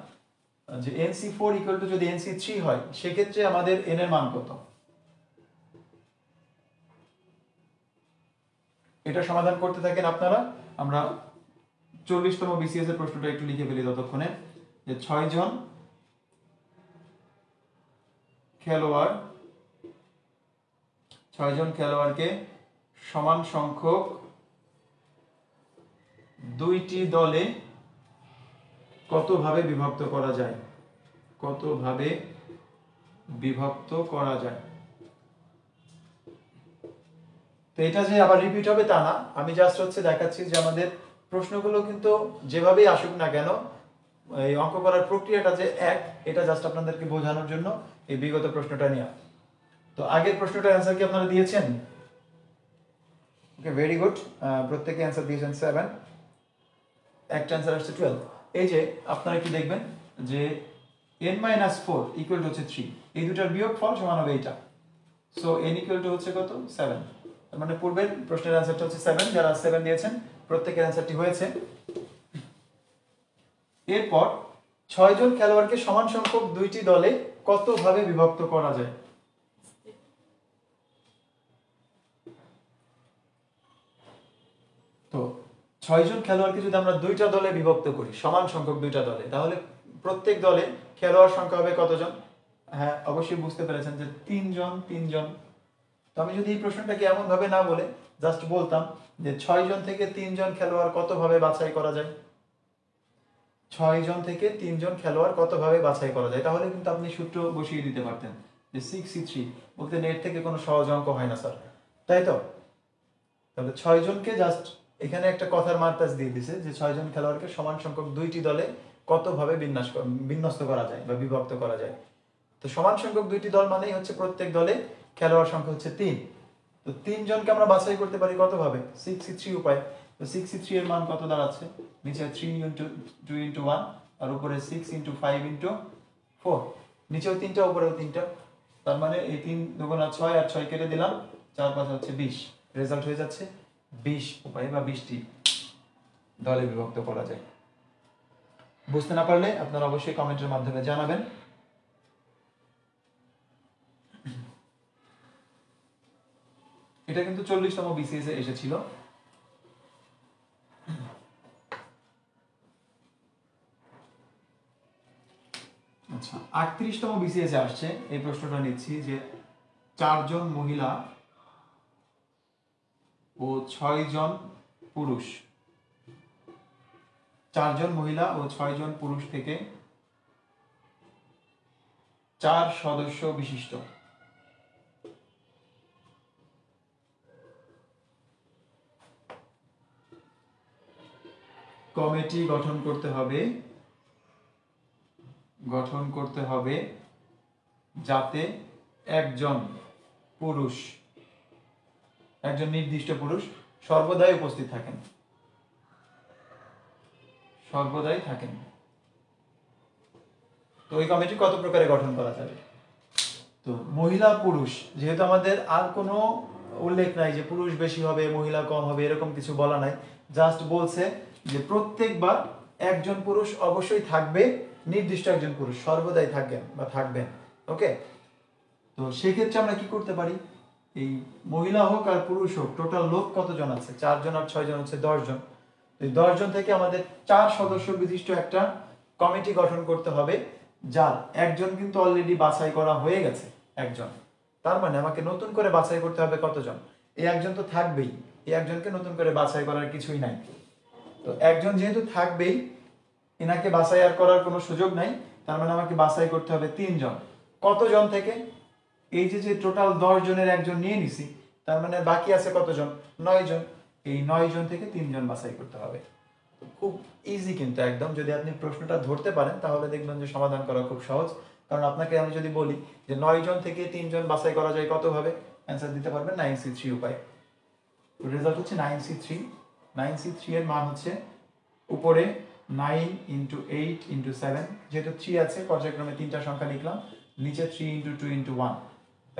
যে NC4 ইকুয়াল টু যদি NC3 হয় সেক্ষেত্রে আমাদের n এর মান কত, এটা সমাধান করতে থাকেন আপনারা। আমরা 40তম BCS এর প্রশ্নটা একটু লিখে ফেলি ততক্ষণে, যে 6 জন খেলোয়াড়কে সমান সংখ্যক দুইটি দলে কতভাবে বিভক্ত করা যায়, কতভাবে বিভক্ত করা যায়। তো এটা যে আবার রিপিট হবে তা না, আমি জাস্ট হচ্ছে দেখাচ্ছি যে আমাদের প্রশ্নগুলো কিন্তু যেভাবেই আসুক না কেন এই অঙ্ক করার প্রক্রিয়াটা যে এক, এটা জাস্ট আপনাদেরকে বোঝানোর জন্য এই বিগত প্রশ্নটা নিয়ে। তো আগের প্রশ্নটার অ্যান্সার কি আপনারা দিয়েছেন? ওকে, ভেরি গুড, প্রত্যেকে অ্যান্সার দিয়েছেন 7, একটা অ্যান্সার আসছে 12। এই যে আপনারা কি দেখবেন যে n-4 ইকুয়াল টু হচ্ছে 3, এই দুটার বিয়োগফল সমান হবে এইটা, সো n ইকুয়াল টু হচ্ছে কত 7, তার মানে পূর্বের প্রশ্নের অ্যান্সারটা হচ্ছে 7, যারা 7 দিয়েছেন প্রত্যেকের অ্যান্সারটি হয়েছে। এরপর 6 জন খেলোয়াড়কে সমান সংখ্যক দুইটি দলে কতভাবে বিভক্ত করা যায়। তো 6 জন খেলোয়াড়কে যদি আমরা দুইটা দলে বিভক্ত করি, সমান সংখ্যক দুইটা দলে, তাহলে প্রত্যেক দলে খেলোয়াড় সংখ্যা হবে কতজন? হ্যাঁ, অবশ্যই বুঝতে পেরেছেন যে 3 জন 3 জন। তো আমি যদি এই প্রশ্নটাকে এমন ভাবে না বলে জাস্ট বলতাম যে 6 জন থেকে 3 জন খেলোয়াড় কতভাবে বাছাই করা যায়, 6 জন থেকে 3 জন খেলোয়াড় কতভাবে বাছাই করা যায়, তাহলে কিন্তু আপনি সূত্র বসিয়ে দিতে পারতেন যে 6C3, বলতে এর থেকে কোনো সহজ অঙ্ক হয় না স্যার, তাই তো? তাহলে 6 জনকে জাস্ট এখানে একটা কথার মারপ্যাচ দিয়ে দিছে যে 6 জন খেলোয়াড়কে সমান সংখ্যক দুইটি দলে কতভাবে বিন্যস্ত করা যায় বা বিভক্ত করা যায়। তো সমান সংখ্যক দুইটি দল মানেই হচ্ছে প্রত্যেক দলে খেলোয়াড় সংখ্যা হচ্ছে 3। তো 3 জনকে আমরা বাছাই করতে পারি কতভাবে? 6C3 উপায়। তো 6C3 এর মান কত দাঁড়াচ্ছে? নিচে 3 ইনটু 2 ইনটু 1 আর উপরে 6 ইনটু 5 ইনটু 4, নিচেও 3টা উপরেও 3টা, তার মানে এই 3 দুগুণা 6 আর 6 কেটে দিলাম, 4 5 হচ্ছে 20, রেজাল্ট হয়ে যাচ্ছে 20 উপায় বা 20টি দলে বিভক্ত করা যায়। বুঝতে না পারলে আপনারা অবশ্যই কমেন্টের মাধ্যমে জানাবেন। এটা কিন্তু 40তম BCS এ এসেছিল। আচ্ছা, 38তম BCS এ আসছে, এই প্রশ্নটা নিচ্ছি যে 4 জন মহিলা ও 6 জন পুরুষ, 4 জন মহিলা ও 6 জন পুরুষ থেকে 4 সদস্য বিশিষ্ট কমিটি গঠন করতে হবে যাতে একজন নির্দিষ্ট পুরুষ সর্বদাই উপস্থিত থাকেন, তো এই কমিটি কত প্রকারে গঠন করা যাবে? তো মহিলা পুরুষ, যেহেতু আমাদের আর কোনো উল্লেখ নাই যে পুরুষ বেশি হবে মহিলা কম হবে, এরকম কিছু বলা নাই, জাস্ট বলছে যে প্রত্যেকবার একজন পুরুষ অবশ্যই থাকবে, নির্দিষ্ট একজন পুরুষ সর্বদাই থাকবেন। ওকে, তো সেক্ষেত্রে আমরা কি করতে পারি, এই মহিলা হোক আর পুরুষ হোক টোটাল লোক কতজন আছে? 4 জন আর 6 জন হচ্ছে 10 জন। এই 10 জন থেকে আমাদের 4 সদস্য বিশিষ্ট একটা কমিটি গঠন করতে হবে, যার একজন কিন্তু অলরেডি বাছাই করা হয়ে গেছে একজন, তার মানে আমাকে নতুন করে বাছাই করতে হবে কতজন? এই একজন তো থাকবেই, এই একজনকে নতুন করে বাছাই করার কিছুই নাই। তো একজন যেহেতু থাকবেই, এনাকে বাছাই আর করার কোনো সুযোগ নাই, তার মানে আমাকে বাছাই করতে হবে 3 জন। কতজন থেকে? এই যে টোটাল 10 জনের একজন নিয়ে নিছি, তার মানে বাকি আছে কতজন? 9 জন। এই 9 জন থেকে 3 জন বাছাই করতে হবে। খুব ইজি কিন্তু একদম, যদি আপনি প্রশ্নটা ধরতে পারেন তাহলে দেখবেন যে সমাধান করা খুব সহজ। কারণ আপনাকে আমি যদি বলি যে 9 জন থেকে 3 জন বাছাই করা যায় কতভাবে, অ্যান্সার দিতে পারবেন 9C3 উপায়। রেজাল্ট হচ্ছে 9C3। 9C3 এর মান হচ্ছে উপরে 9 ইন্টু 8 ইন্টু 7, যেহেতু 3 আছে পর্যায়ক্রমে 3টা সংখ্যা লিখলাম, নিচে 3 ইন্টু 2 ইন্টু 1।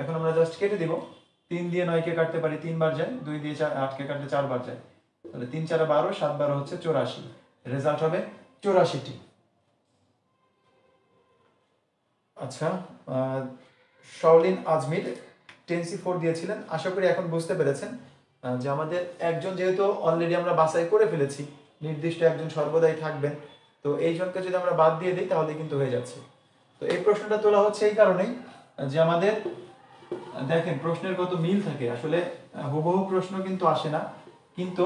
এখন আমরা জাস্ট কেটে দিব। 3 দিয়ে 9 কে কাটতে পারি 3 বার যায়, 2 দিয়ে 8 কে কাটতে 4 বার যায়, তাহলে 3 4 12, 7 12 হচ্ছে 84। রেজাল্ট হবে 84টি। আচ্ছা, শাওলিন আজমির 10C4 দিয়েছিলেন। আশা করি এখন বুঝতে পেরেছেন যে আমাদের একজন যেহেতু অলরেডি আমরা বাছাই করে ফেলেছি, নির্দিষ্ট একজন সর্বদাই থাকবেন, তো এই জনকে যদি আমরা বাদ দিয়ে দিই তাহলে কিন্তু হয়ে যাচ্ছে। তো এই প্রশ্নটা তোলা হচ্ছে এই কারণেই যে আমাদের দেখেন প্রশ্নের কত মিল থাকে। আসলে হুবহু প্রশ্ন কিন্তু আসে না, কিন্তু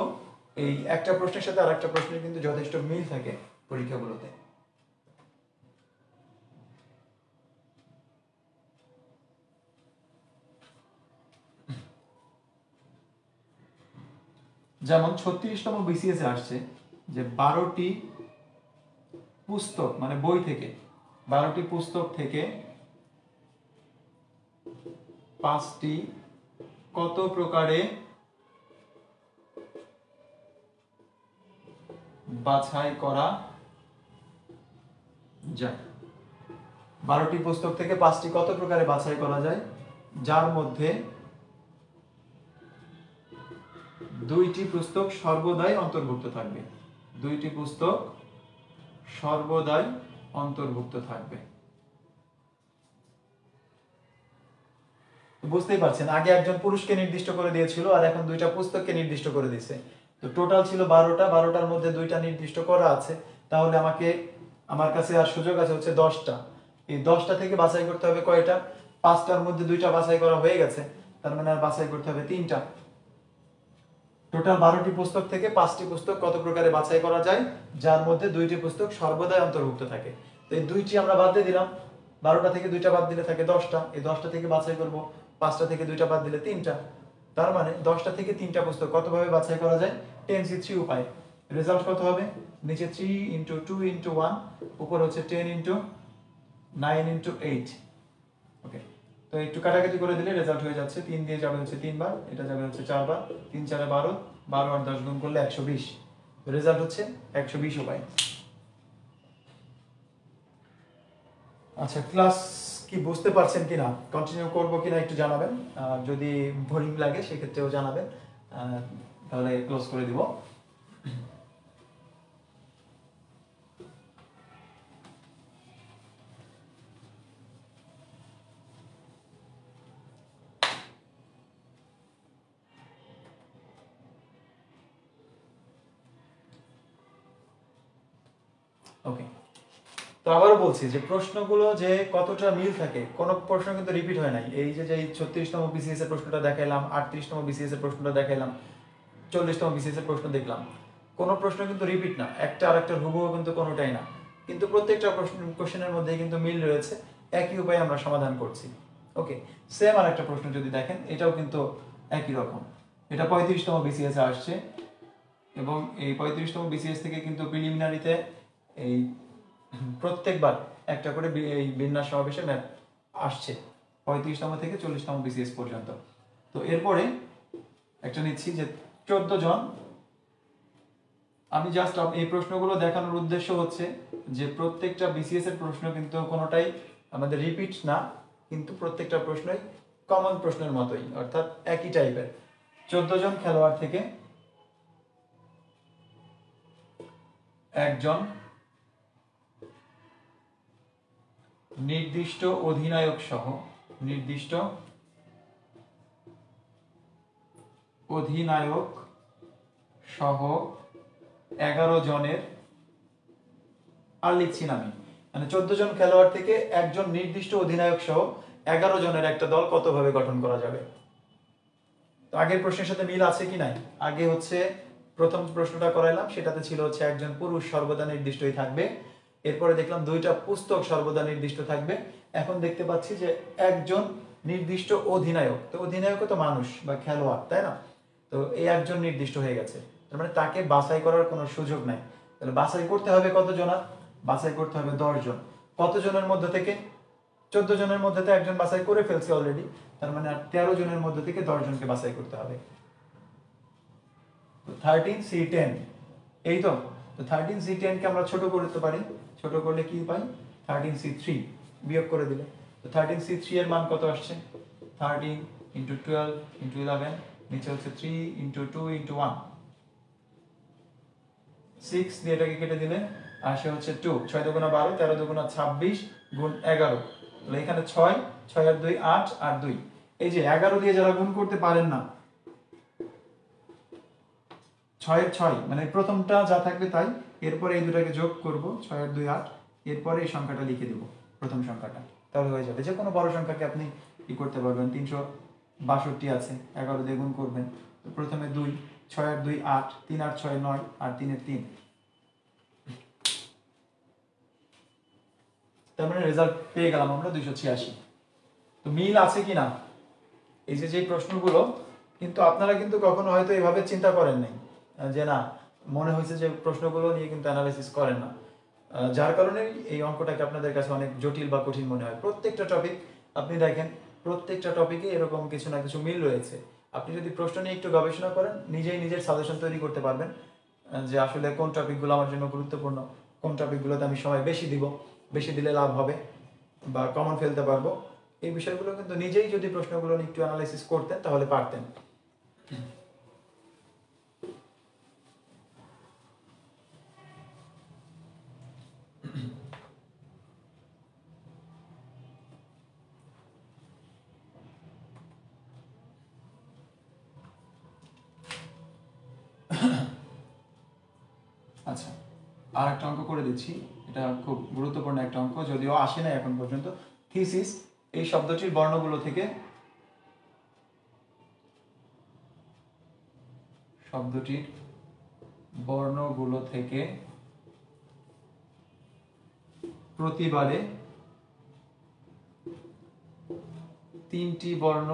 এই একটা প্রশ্নের সাথে আর একটা প্রশ্নের কিন্তু যথেষ্ট মিল থাকে পরীক্ষাগুলোতে। যেমন 36তম বিসিএস এ আসছে যে 12টি পুস্তক, মানে বই থেকে 12টি পুস্তক থেকে 5টি কত প্রকারে বাছাই করা যায়। 12টি পুস্তক থেকে 5টি কত প্রকারে বাছাই করা যায়, যার মধ্যে 2টি পুস্তক সর্বদাই অন্তর্ভুক্ত থাকবে। 2টি পুস্তক সর্বদাই অন্তর্ভুক্ত থাকবে। বুঝতেই পারছেন আগে একজন পুরুষকে নির্দিষ্ট করে দিয়েছিল আর এখন 2টা পুস্তককে নির্দিষ্ট করে দিয়েছে। তো টোটাল ছিল 12টা, 12টার মধ্যে 2টা নির্দিষ্ট করা আছে, তাহলে আমার কাছে আর সুযোগ আছে হচ্ছে 10টা। এই 10টা থেকে বাছাই করতে হবে কয়টা, 5টার মধ্যে 2টা বাছাই করা হয়ে গেছে, তার মানে আর বাছাই করতে হবে 3টা। টোটাল 12টি পুস্তক থেকে 5টি পুস্তক কত প্রকারে বাছাই করা যায়, যার মধ্যে 2টি পুস্তক সর্বদাই অন্তর্ভুক্ত থাকে। তো এই 2টি আমরা বাদ দিয়ে দিলাম, 12টা থেকে 2টা বাদ দিলে থাকে 10টা, এই 10টা থেকে বাছাই করব, 5টা থেকে 2টা বাদ দিলে 3টা, তার মানে 10টা থেকে 3টা পুস্তক কতভাবে বাছাই করা যায়, 10C3 উপায়। রেজাল্ট কত হবে, নিচে 3 ইন্টু 2 ইন্টু 1, উপর হচ্ছে 10 ইন্টু 9 ইন্টু 8। ওকে, তো একটু কাটাকাটি করে দিলে রেজাল্ট হয়ে যাচ্ছে। 3 দিয়ে যাবে হচ্ছে 3 বার, এটা যাবে হচ্ছে 4 বার, 3 4 12, 12 আর 10 গুণ করলে 120। তো রেজাল্ট হচ্ছে 120 উপায়। আচ্ছা, ক্লাস কি বুঝতে পারছেন কিনা, কন্টিনিউ করব কিনা একটু জানাবেন, যদি বোরিং লাগে সেক্ষেত্রেও জানাবেন, তাহলে ক্লোজ করে দিব। ওকে, তো আবারও বলছি যে প্রশ্নগুলো যে কতটা মিল থাকে, কোনো প্রশ্ন কিন্তু রিপিট হয় নাই। এই যে 36তম বিসিএস এর প্রশ্নটা দেখাইলাম, 38তম বিসিএস এর প্রশ্নটা দেখাইলাম, 40তম বিসিএস এর প্রশ্ন দেখলাম, কোনো প্রশ্ন কিন্তু রিপিট না, একটা আরেকটার হুবহু কিন্তু কোনোটাই না, কিন্তু প্রত্যেকটা কোশ্চেনের মধ্যে কিন্তু মিল রয়েছে, একই উপায়ে আমরা সমাধান করছি। ওকে, সেম আর একটা প্রশ্ন যদি দেখেন, এটাও কিন্তু একই রকম। এটা 35তম বিসিএস এ আসছে, এবং এই 35তম বিসিএস থেকে কিন্তু প্রিলিমিনারিতে এই প্রত্যেকবার একটা করে এই বিন্যাস সমাবেশে ম্যাপ আসছে 35তম থেকে 40তম বিসিএস পর্যন্ত। তো এরপরে একটা নিচ্ছি যে 14 জন। আমি জাস্ট এই প্রশ্নগুলো দেখানোর উদ্দেশ্য হচ্ছে যে প্রত্যেকটা বিসিএস এর প্রশ্ন কিন্তু কোনোটাই আমাদের রিপিট না, কিন্তু প্রত্যেকটা প্রশ্নই কমন প্রশ্নের মতোই, অর্থাৎ একই টাইপের। 14 জন খেলোয়াড় থেকে একজন নির্দিষ্ট অধিনায়ক সহ 11 জনের, আর লিখছি না আমি, মানে 14 জন খেলোয়াড় থেকে একজন নির্দিষ্ট অধিনায়ক সহ 11 জনের একটা দল কতভাবে গঠন করা যাবে। তো আগের প্রশ্নের সাথে মিল আছে কি নাই, আগে হচ্ছে প্রথম প্রশ্নটা করাইলাম, সেটাতে ছিল হচ্ছে একজন পুরুষ সর্বদা নির্দিষ্টই থাকবে, এরপরে দেখলাম 2টা পুস্তক সর্বদা নির্দিষ্ট থাকবে, এখন দেখতে পাচ্ছি যে একজন নির্দিষ্ট অধিনায়ক, তো অধিনায়কও তো মানুষ বা খেলোয়াড়, তাই না? তো এই একজন নির্দিষ্ট হয়ে গেছে, তার মানে তাকে বাছাই করার কোনো সুযোগ নাই। তাহলে বাছাই করতে হবে কতজন, বাছাই করতে হবে 10 জন। কতজনের মধ্যে থেকে, 14 জনের মধ্যে তো একজন বাছাই করে ফেলছে অলরেডি, তার মানে আর 13 জনের মধ্যে থেকে 10 জনকে বাছাই করতে হবে। 13C10 এই তো 13C10 কে আমরা ছোট করতে পারি, ছোট করলে কি পাই 13C3 বিয়োগ করে দিলে, তো 13C3 এর মান কত আসছে 13 × 12 × 11 নিচে হচ্ছে 3 × 2 × 1 6 দিয়ে এটাকে কেটে দিলে আসে হচ্ছে 2 6 2 12 13 2 26 গুণ 11, তাহলে এখানে 6 6 আর 2 8 আর 2, এই যে 11 দিয়ে যারা গুণ করতে পারেন না 6 এর 6 মানে প্রথমটা যা থাকবে তাই, এরপরে এই দুটাকে যোগ করব 6 আর 2 8, এরপরে এই সংখ্যাটা লিখে দেব প্রথম সংখ্যাটা, তাহলে হয়ে যাবে। যে কোনো বড় সংখ্যাকে আপনি কি করতে পারবেন 362 আছে 11 দিয়ে গুণ করবেন, তো প্রথমে 2 6 আর 2 8 3 আর 6 9 আর 3 এর 3, তার মানে রেজাল্ট পেয়ে গেলাম আমরা 286। তো মিল আছে কিনা এই যে প্রশ্নগুলো কিন্তু আপনারা কিন্তু কখনো হয়তো এইভাবে চিন্তা করেন নাই, যে না মনে হয়েছে যে প্রশ্নগুলো নিয়ে কিন্তু অ্যানালাইসিস করেন না, যার কারণে এই অঙ্কটাকে আপনাদের কাছে অনেক জটিল বা কঠিন মনে হয়। প্রত্যেকটা টপিক আপনি দেখেন, প্রত্যেকটা টপিকে এরকম কিছু না কিছু মিল রয়েছে। আপনি যদি প্রশ্ন নিয়ে একটু গবেষণা করেন নিজেই নিজের সাজেশন তৈরি করতে পারবেন, যে আসলে কোন টপিকগুলো আমার জন্য গুরুত্বপূর্ণ, কোন টপিকগুলোতে আমি সময় বেশি দিব, বেশি দিলে লাভ হবে বা কমন ফেলতে পারবো, এই বিষয়গুলো কিন্তু নিজেই যদি প্রশ্নগুলো নিয়ে একটু অ্যানালাইসিস করতেন তাহলে পারতেন। আচ্ছা, আর একটা অঙ্ক করে দিচ্ছি, এটা খুব গুরুত্বপূর্ণ একটা অঙ্ক, যদিও আসে না এখন পর্যন্ত। থিসিস এই শব্দটির বর্ণগুলো থেকে, শব্দটির বর্ণগুলো থেকে প্রতিবারে 3টি বর্ণ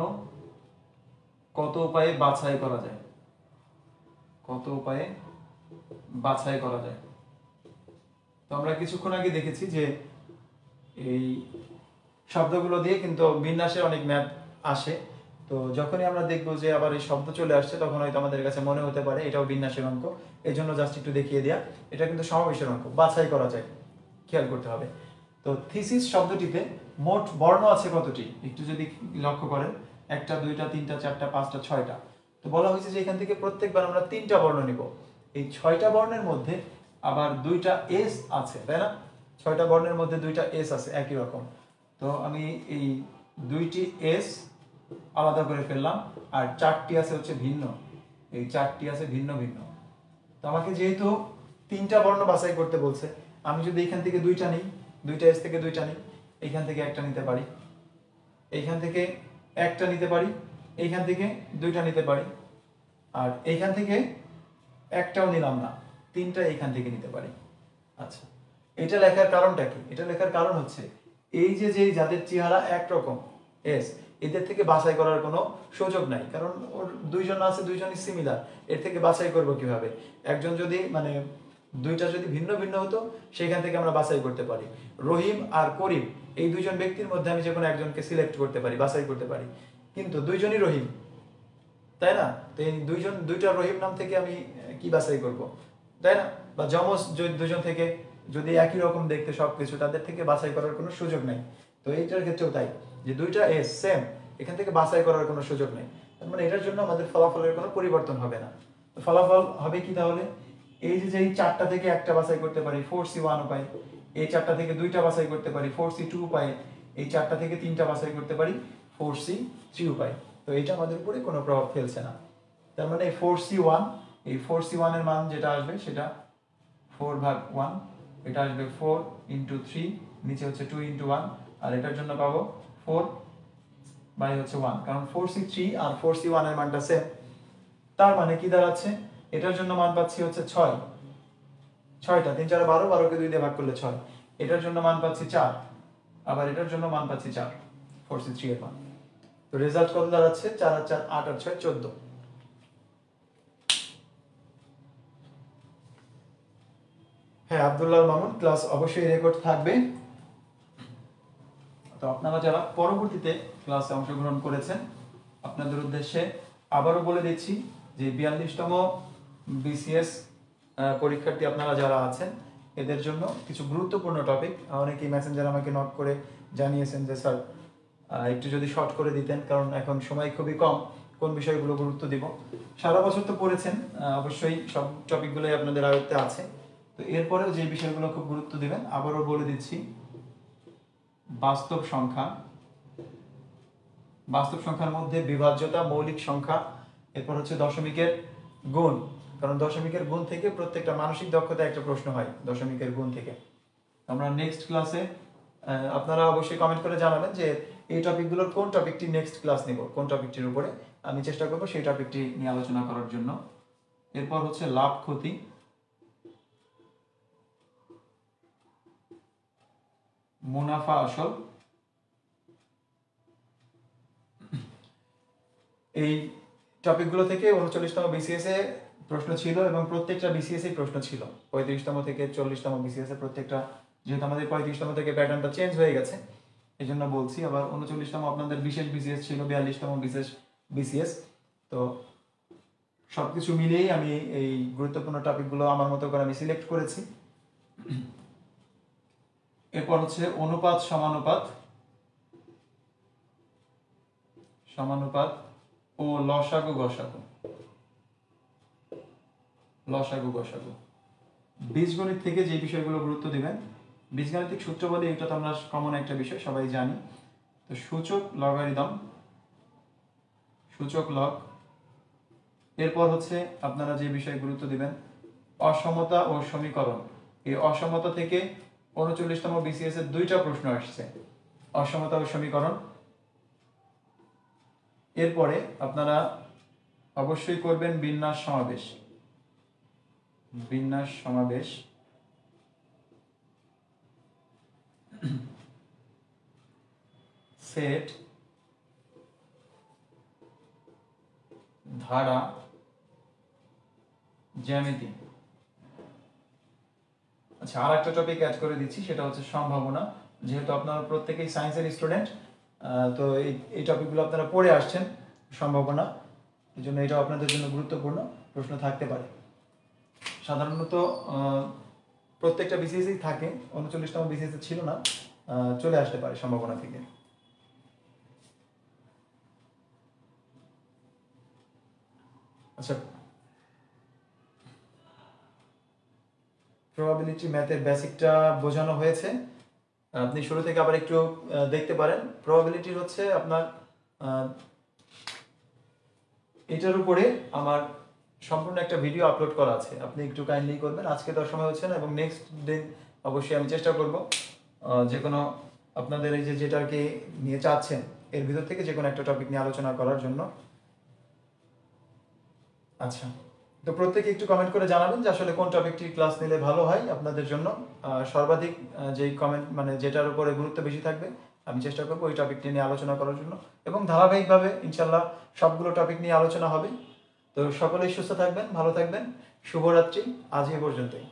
কত উপায়ে বাছাই করা যায়, কত উপায়ে বাছাই করা যায়। তো আমরা কিছুক্ষণ আগে দেখেছি যে এই শব্দগুলো দিয়ে কিন্তু বিন্যাসের অনেক ম্যাপ আসে, তো যখনই আমরা দেখবো যে আবার এই শব্দ চলে আসছে তখন হয়তো আমাদের কাছে মনে হতে পারে এটাও বিন্যাসের অঙ্ক, এই জন্য জাস্ট একটু দেখিয়ে দেয়া, এটা কিন্তু সমাবেশের অঙ্ক, বাছাই করা যায়, খেয়াল করতে হবে। তো থিসিস শব্দটিতে মোট বর্ণ আছে কতটি একটু যদি লক্ষ্য করেন, 1 2 3 4 5 6টা, তো বলা হয়েছে যে এখান থেকে প্রত্যেকবার আমরা 3টা বর্ণ নিব, এই 6টা বর্ণের মধ্যে আবার 2টা এস আছে, তাই না, 6টা বর্ণের মধ্যে 2টা এস আছে একই রকম, তো আমি এই 2টি এস আলাদা করে ফেললাম, আর 4টি আছে হচ্ছে ভিন্ন, এই 4টি আছে ভিন্ন ভিন্ন। তো আমাকে যেহেতু 3টা বর্ণ বাছাই করতে বলছে, আমি যদি এখান থেকে 2টা নিই, 2টা এস থেকে 2টা নিই, এইখান থেকে একটা নিতে পারি, এইখান থেকে একটা নিতে পারি, এইখান থেকে 2টা নিতে পারি, আর এইখান থেকে একটাও নিলাম না, 3টা এইখান থেকে নিতে পারি। আচ্ছা, এটা লেখার কারণটা কি? এটা লেখার কারণ হচ্ছে এই যে যাদের চেহারা একরকম এস, এদের থেকে বাছাই করার কোনো সুযোগ নাই, কারণ ওর 2জন আছে, 2জনই সিমিলার, এর থেকে বাছাই করব কিভাবে? একজন যদি মানে 2টা যদি ভিন্ন ভিন্ন হতো সেখান থেকে আমরা বাছাই করতে পারি। রহিম আর করিম এই 2জন ব্যক্তির মধ্যে আমি যে কোনো একজনকে সিলেক্ট করতে পারি, বাছাই করতে পারি, কিন্তু 2জনই রহিম, তাই না, তো এই 2টা রহিম নাম থেকে আমি কি বাছাই করব, তাই না, বা যমজ 2জন থেকে যদি একই রকম দেখতে সবকিছু, তাদের থেকে বাছাই করার কোনো সুযোগ নেই। তো এইটার ক্ষেত্রেও তাই, যে 2টা এস সেম, এখান থেকে বাছাই করার কোনো সুযোগ নেই, তার মানে এটার জন্য আমাদের ফলাফলের কোনো পরিবর্তন হবে না। তো ফলাফল হবে কি তাহলে, এই যে এই 4টা থেকে একটা বাছাই করতে পারি 4C1 উপায়, এই 4টা থেকে 2টা বাছাই করতে পারি 4C2 উপায়ে, এই 4টা থেকে 3টা বাছাই করতে পারি 4C3 উপায়, তো এটা আমাদের উপরে কোনো প্রভাব ফেলছে না। তার মানে 4C1, এই 4C1 এর মান যেটা আসবে সেটা 4/1, এটা আসবে 4 × 3, নিচে হচ্ছে 2 × 1, আর এটার জন্য পাবো 4/1, কারণ 4C3 আর 4C1 এর মানটা সেম, তার মানে কি দাঁড়াচ্ছে, এটার জন্য মান পাচ্ছি হচ্ছে 6, 6টা 3 4 12, 12কে 2 দিয়ে ভাগ করলে 6, এটার জন্য মান পাচ্ছি 4, আবার এটার জন্য মান পাচ্ছি 4, 4C3 এর মান। তো রেজাল্ট কত দাঁড়াচ্ছে, 4 আর 4 8 আর 6 14। হ্যাঁ, আব্দুল্লাহ মামুন ক্লাস অবশ্যই রেকর্ড থাকবে, তো আপনারা যারা পরবর্তীতে ক্লাসে অংশগ্রহণ করেছেন আপনাদের উদ্দেশ্যে আবারও বলে দিচ্ছি যে 42তম বিসিএস পরীক্ষার্থী আপনারা যারা আছেন এদের জন্য কিছু গুরুত্বপূর্ণ টপিক, অনেকেই মেসেঞ্জার আমাকে নক করে জানিয়েছেন যে স্যার একটু যদি শর্ট করে দিতেন, কারণ এখন সময় খুবই কম, কোন বিষয়গুলো গুরুত্ব দিব। সারা বছর তো পড়েছেন, অবশ্যই সব টপিকগুলোই আপনাদের আয়ত্তে আছে, তো এরপরেও যে বিষয়গুলো খুব গুরুত্ব দিবেন আবারও বলে দিচ্ছি। বাস্তব সংখ্যা, বাস্তব সংখ্যার মধ্যে বিভাজ্যতা, মৌলিক সংখ্যা, এরপর হচ্ছে দশমিকের গুণ, কারণ দশমিকের গুণ থেকে প্রত্যেকটা মানসিক দক্ষতা একটা প্রশ্ন হয় দশমিকের গুণ থেকে। আমরা নেক্সট ক্লাসে আপনারা অবশ্যই কমেন্ট করে জানাবেন যে এই টপিকগুলোর কোন টপিকটি নেক্সট ক্লাস নিব, কোন টপিকটির উপরে আমি চেষ্টা করব সেই টপিকটি নিয়ে আলোচনা করার জন্য। এরপর হচ্ছে লাভ ক্ষতি, মুনাফা আসল, এই টপিকগুলো থেকে 39তম বিসিএস এ প্রশ্ন ছিল এবং প্রত্যেকটা বিসিএস এ প্রশ্ন ছিল। 35তম থেকে 40তম বিসিএস এ প্রত্যেকটা, যেহেতু আমাদের 35তম থেকে প্যাটার্নটা চেঞ্জ হয়ে গেছে এই জন্য বলছি। আবার 39তম আপনাদের বিশেষ বিসিএস ছিল, 42তম বিশেষ বিসিএস। তো সবকিছু মিলিয়েই আমি এই গুরুত্বপূর্ণ টপিকগুলো আমার মতো করে আমি সিলেক্ট করেছি। এরপর হচ্ছে অনুপাত সমানুপাত, সমানুপাত ও লসাগু গসাগু, লসাগু গসাগু। বীজগণিত থেকে যে বিষয়গুলো গুরুত্ব দিবেন, বীজগাণিতিক সূত্র বলে এটা তো আমরা কমন একটা বিষয় সবাই জানি। তো সূচক লগারিদম, সূচক লগ। এরপর হচ্ছে আপনারা যে বিষয়ে গুরুত্ব দিবেন অসমতা ও সমীকরণ। এই অসমতা থেকে 39তম বিসিএস এর 2টা প্রশ্ন আসছে, অসমতা ও সমীকরণ। এরপরে আপনারা অবশ্যই করবেন বিন্যাস সমাবেশ, বিন্যাস সমাবেশ। সেট, ধারা, জ্যামিতি। আচ্ছা, আর একটা টপিক অ্যাড করে দিচ্ছি, সেটা হচ্ছে সম্ভাবনা। যেহেতু আপনারা প্রত্যেকেই সায়েন্সের স্টুডেন্ট, তো এই টপিকগুলো আপনারা পড়ে আসছেন, সম্ভাবনা, এই জন্য এটাও আপনাদের জন্য গুরুত্বপূর্ণ প্রশ্ন থাকতে পারে। সাধারণত প্রত্যেকটা বিসিএসই থাকে, 39তম বিসিএস ছিল না, চলে আসতে পারে সম্ভাবনা থেকে। আচ্ছা, প্রবাবিলিটি ম্যাথের বেসিকটা বোঝানো হয়েছে, আপনি শুরু থেকে আবার একটু দেখতে পারেন। প্রবাবিলিটি হচ্ছে আপনার এটার উপরে আমার সম্পূর্ণ একটা ভিডিও আপলোড করা আছে, আপনি একটু কাইন্ডলি করবেন। আজকে তো সময় হচ্ছে না, এবং নেক্সট দিন অবশ্যই আমি চেষ্টা করব যে কোনো আপনাদের এই যে যেটাকে নিয়ে চাচ্ছেন এর ভিতর থেকে যে কোনো একটা টপিক নিয়ে আলোচনা করার জন্য। আচ্ছা, তো প্রত্যেকে একটু কমেন্ট করে জানাবেন যে আসলে কোন টপিকটি ক্লাস নিলে ভালো হয় আপনাদের জন্য। সর্বাধিক যেই কমেন্ট মানে যেটার উপরে গুরুত্ব বেশি থাকবে আমি চেষ্টা করবো ওই টপিকটি নিয়ে আলোচনা করার জন্য, এবং ধারাবাহিকভাবে ইনশাল্লাহ সবগুলো টপিক নিয়ে আলোচনা হবে। তো সকলেই সুস্থ থাকবেন, ভালো থাকবেন, শুভরাত্রি, আজ এই পর্যন্তই।